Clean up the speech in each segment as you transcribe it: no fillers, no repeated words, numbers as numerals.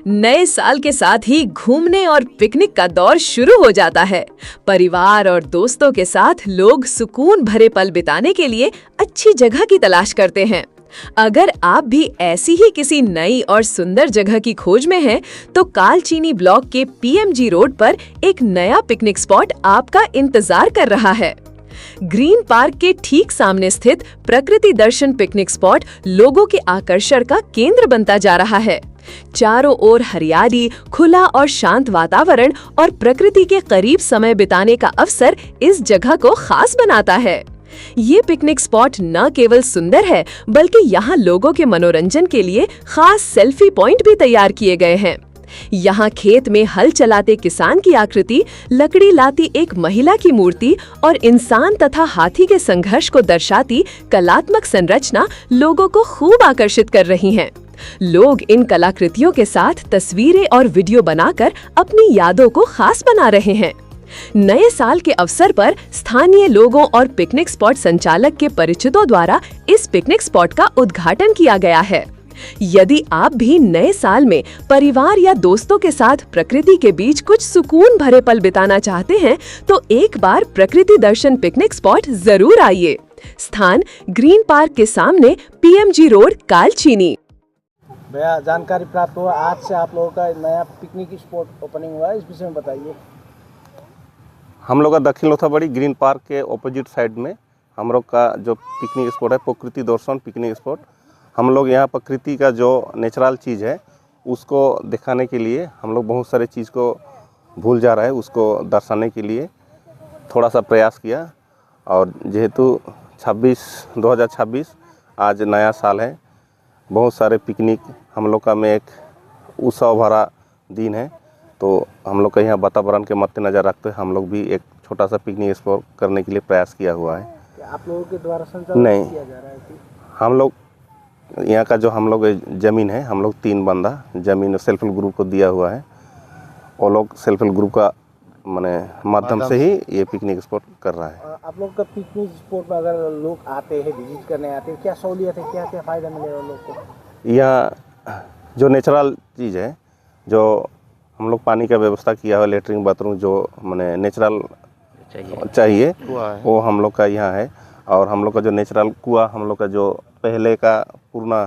नए साल के साथ ही घूमने और पिकनिक का दौर शुरू हो जाता है। परिवार और दोस्तों के साथ लोग सुकून भरे पल बिताने के लिए अच्छी जगह की तलाश करते हैं। अगर आप भी ऐसी ही किसी नई और सुंदर जगह की खोज में हैं, तो कालचीनी ब्लॉक के पीएमजी रोड पर एक नया पिकनिक स्पॉट आपका इंतजार कर रहा है। ग्रीन पार्क के ठीक सामने स्थित प्रकृति दर्शन पिकनिक स्पॉट लोगों के आकर्षण का केंद्र बनता जा रहा है। चारों ओर हरियाली, खुला और शांत वातावरण और प्रकृति के करीब समय बिताने का अवसर इस जगह को खास बनाता है। ये पिकनिक स्पॉट न केवल सुंदर है, बल्कि यहाँ लोगों के मनोरंजन के लिए खास सेल्फी पॉइंट भी तैयार किए गए हैं। यहाँ खेत में हल चलाते किसान की आकृति, लकड़ी लाती एक महिला की मूर्ति और इंसान तथा हाथी के संघर्ष को दर्शाती कलात्मक संरचना लोगों को खूब आकर्षित कर रही हैं। लोग इन कलाकृतियों के साथ तस्वीरें और वीडियो बनाकर अपनी यादों को खास बना रहे हैं। नए साल के अवसर पर स्थानीय लोगों और पिकनिक स्पॉट संचालक के परिचितों द्वारा इस पिकनिक स्पॉट का उद्घाटन किया गया है। यदि आप भी नए साल में परिवार या दोस्तों के साथ प्रकृति के बीच कुछ सुकून भरे पल बिताना चाहते हैं, तो एक बार प्रकृति दर्शन पिकनिक स्पॉट जरूर आइए। स्थान ग्रीन पार्क के सामने, पीएमजी रोड, कालचीनी। भैया, जानकारी प्राप्त हुआ आज से आप लोगों का नया पिकनिक स्पॉट ओपनिंग हुआ है, इस विषय में बताइए। हम लोग का दक्षिण लोथाबाड़ी ग्रीन पार्क के ऑपोजिट साइड में हम लोग का जो पिकनिक स्पॉट है, प्रकृति दर्शन पिकनिक स्पॉट। हम लोग यहाँ प्रकृति का जो नेचुरल चीज़ है उसको दिखाने के लिए हम लोग बहुत सारे चीज़ को भूल जा रहा है, उसको दर्शाने के लिए थोड़ा सा प्रयास किया। और जेहेतु 2026 आज नया साल है, बहुत सारे पिकनिक हम लोग का में एक उत्सव भरा दिन है, तो हम लोग का यहाँ वातावरण के मद्देनज़र रखते हम लोग भी एक छोटा सा पिकनिक स्पॉट करने के लिए प्रयास किया हुआ है। आप लोगों के द्वारा संचालन नहीं किया जा रहा है कि? हम लोग यहाँ का जो हम लोग ज़मीन है, हम लोग 3 बंदा ज़मीन सेल्फ हेल्प ग्रुप को दिया हुआ है। वो लोग सेल्फ हेल्प ग्रुप का माध्यम से ही ये पिकनिक स्पॉट कर रहा है। आप लोग का पिकनिक स्पॉट में अगर लोग आते हैं, विजिट करने आते हैं, क्या सहूलियत है, क्या क्या फ़ायदा मिलेगा लोग को? यहाँ जो नेचुरल चीज़ है, जो हम लोग पानी का व्यवस्था किया है, लेटरिन बाथरूम जो मैंने नेचुरल चाहिए वो हम लोग का यहाँ है। और हम लोग का जो नेचुरल कुआं, हम लोग का जो पहले का पुराना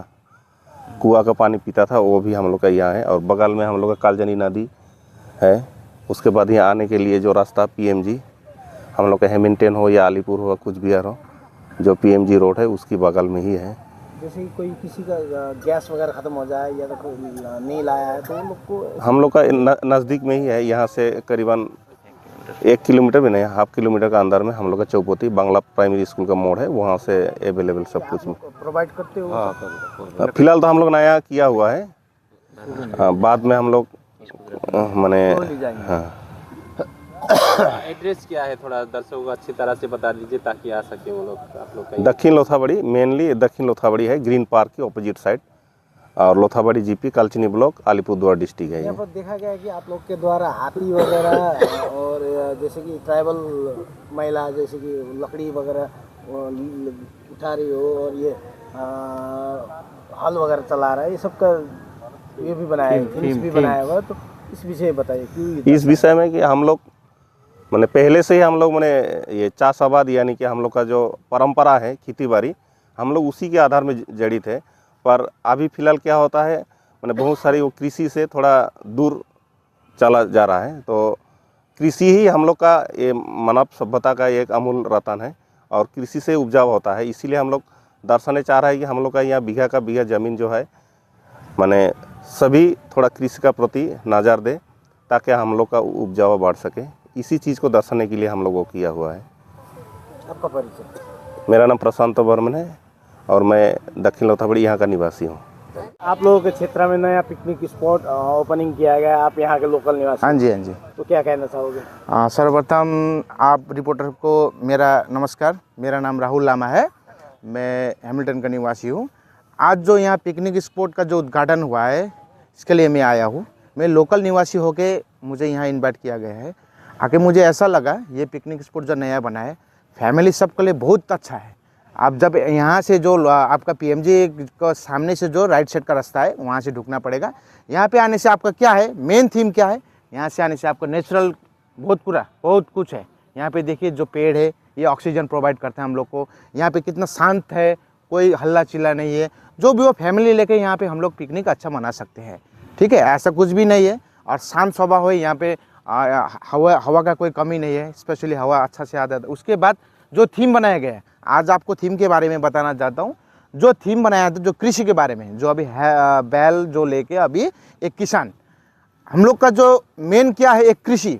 कुआं का पानी पीता था, वो भी हम लोग का यहाँ है। और बगल में हम लोग का कालजनी नदी है। उसके बाद यहाँ आने के लिए जो रास्ता पीएमजी, हम लोग का हेमिल्टन हो या अलीपुर हो, कुछ भी हो, जो पीएमजी रोड है उसकी बगल में ही है। जैसे कोई किसी का गैस वगैरह ख़त्म हो जाए या तो कोई नहीं लाया है, तो उन लोग को हम लोग का नज़दीक में ही है। यहाँ से करीबन 1 किलोमीटर भी नहीं, हाफ किलोमीटर का अंदर में हम लोग का चौपोती बांग्ला प्राइमरी स्कूल का मोड़ है, वहाँ से अवेलेबल सब कुछ प्रोवाइड करते हो? हाँ, फिलहाल तो हम लोग नया किया हुआ है। हाँ, बाद में हम लोग मैंने एड्रेस क्या है, थोड़ा दर्शकों को अच्छी तरह से बता दीजिए ताकि आ सके वो लोग। आप लोग का दक्षिण लोथाबाड़ी, मेनली दक्षिण लोथाबाड़ी है, ग्रीन पार्क की ऑपोजिट साइड, और Lothabari GP, Kalchini block, Alipurduar district है। यहाँ पर देखा गया है कि आप लोग के द्वारा हाथी वगैरह और जैसे कि ट्राइबल महिला जैसे कि लकड़ी वगैरह उठा रही हो और ये हल वगैरह चला रहा है, ये सब का ये भी बनाया है, बनाया हुआ, तो इस विषय बताइए क्यों? इस विषय में कि हम लोग मैंने पहले से ही हम लोग ये चाषाबाद यानी कि हम लोग का जो परंपरा है खेती बाड़ी, हम लोग उसी के आधार में जड़ित है। पर अभी फ़िलहाल क्या होता है, मैंने बहुत सारी वो कृषि से थोड़ा दूर चला जा रहा है। तो कृषि ही हम लोग का ये मानव सभ्यता का एक अमूल रतन है और कृषि से उपजाऊ होता है। इसीलिए हम लोग दर्शाने चाह रहे हैं कि हम लोग का यहाँ बीघा का बीघा ज़मीन जो है, मैंने सभी थोड़ा कृषि का प्रति नज़र दे ताकि हम लोग का उपजाऊ बढ़ सके। इसी चीज़ को दर्शाने के लिए हम लोगों को किया हुआ है। आपका परिचय? मेरा नाम प्रशांत बर्मन है और मैं दक्षिण लोथाबाड़ी यहाँ का निवासी हूँ। आप लोगों के क्षेत्र में नया पिकनिक स्पॉट ओपनिंग किया गया, आप यहाँ के लोकल निवासी? हाँ जी, हाँ जी। तो क्या कहना चाहोगे? सर्वप्रथम आप रिपोर्टर को मेरा नमस्कार। मेरा नाम राहुल लामा है, मैं हैमिल्टन का निवासी हूँ। आज जो यहाँ पिकनिक स्पॉट का जो उद्घाटन हुआ है, इसके लिए मैं आया हूँ। मैं लोकल निवासी होके मुझे यहाँ इनवाइट किया गया है। आके मुझे ऐसा लगा ये पिकनिक स्पॉट जो नया बना है फैमिली सबके लिए बहुत अच्छा है। आप जब यहाँ से जो आपका पीएमजी को सामने से जो राइट साइड का रास्ता है वहाँ से ढुकना पड़ेगा। यहाँ पे आने से आपका क्या है, मेन थीम क्या है, यहाँ से आने से आपको नेचुरल बहुत कुछ है। यहाँ पे देखिए जो पेड़ है ये ऑक्सीजन प्रोवाइड करते हैं हम लोग को। यहाँ पे कितना शांत है, कोई हल्ला चिल्ला नहीं है। जो भी वो फैमिली लेके यहाँ पे हम लोग पिकनिक अच्छा मना सकते हैं, ठीक है, ऐसा कुछ भी नहीं है। और शांत स्वभाव है यहाँ पे, हवा का कोई कमी नहीं है, स्पेशली हवा अच्छा से आता है। उसके बाद जो थीम बनाया गया है, आज आपको थीम के बारे में बताना चाहता हूँ। जो थीम बनाया था जो कृषि के बारे में, जो अभी है बैल जो लेके अभी एक किसान, हम लोग का जो मेन क्या है, एक कृषि।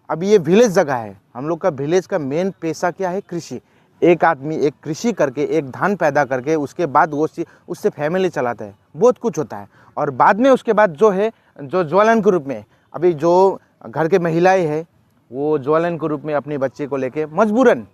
अभी ये विलेज जगह है, हम लोग का विलेज का मेन पेशा क्या है, कृषि। एक आदमी एक कृषि करके एक धान पैदा करके उसके बाद वो उससे फैमिली चलाता है, बहुत कुछ होता है। और बाद में उसके बाद जो है जो ज्वलन के रूप में अभी जो घर के महिलाएं हैं वो ज्वलन के रूप में अपने बच्चे को लेके मजबूरन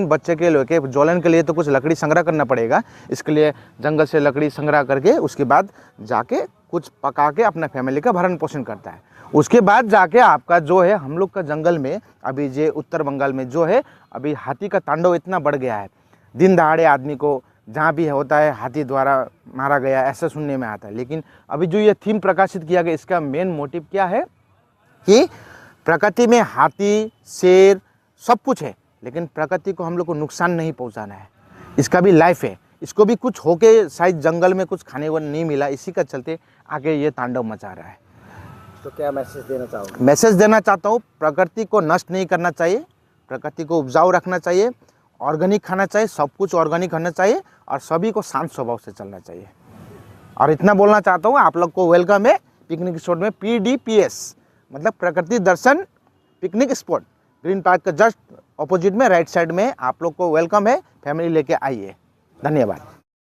बच्चे के लेके ज्वलन के लिए तो कुछ लकड़ी संग्रह करना पड़ेगा। इसके लिए जंगल से लकड़ी संग्रह करके उसके बाद जाके कुछ पका के अपना फैमिली का भरण पोषण करता है। उसके बाद जाके आपका जो है हम लोग का जंगल में अभी जे उत्तर बंगाल में जो है अभी हाथी का तांडव इतना बढ़ गया है। दिन दहाड़े आदमी को जहाँ भी होता है हाथी द्वारा मारा गया ऐसा सुनने में आता है। लेकिन अभी जो ये थीम प्रकाशित किया गया इसका मेन मोटिव क्या है कि प्रकृति में हाथी शेर सब कुछ है, लेकिन प्रकृति को हम लोग को नुकसान नहीं पहुंचाना है। इसका भी लाइफ है, इसको भी कुछ होके शायद जंगल में कुछ खाने को नहीं मिला, इसी का चलते आगे ये तांडव मचा रहा है। तो क्या मैसेज देना चाहोगे? मैसेज देना चाहता हूँ, प्रकृति को नष्ट नहीं करना चाहिए, प्रकृति को उपजाऊ रखना चाहिए, ऑर्गेनिक खाना चाहिए, सब कुछ ऑर्गेनिक खाना चाहिए और सभी को शांत स्वभाव से चलना चाहिए। और इतना बोलना चाहता हूँ, आप लोग को वेलकम है पिकनिक स्पॉट में, PDPS मतलब प्रकृति दर्शन पिकनिक स्पॉट, ग्रीन पार्क का जस्ट ऑपोजिट में राइट साइड में आप लोग को वेलकम है। फैमिली लेके आइए। धन्यवाद।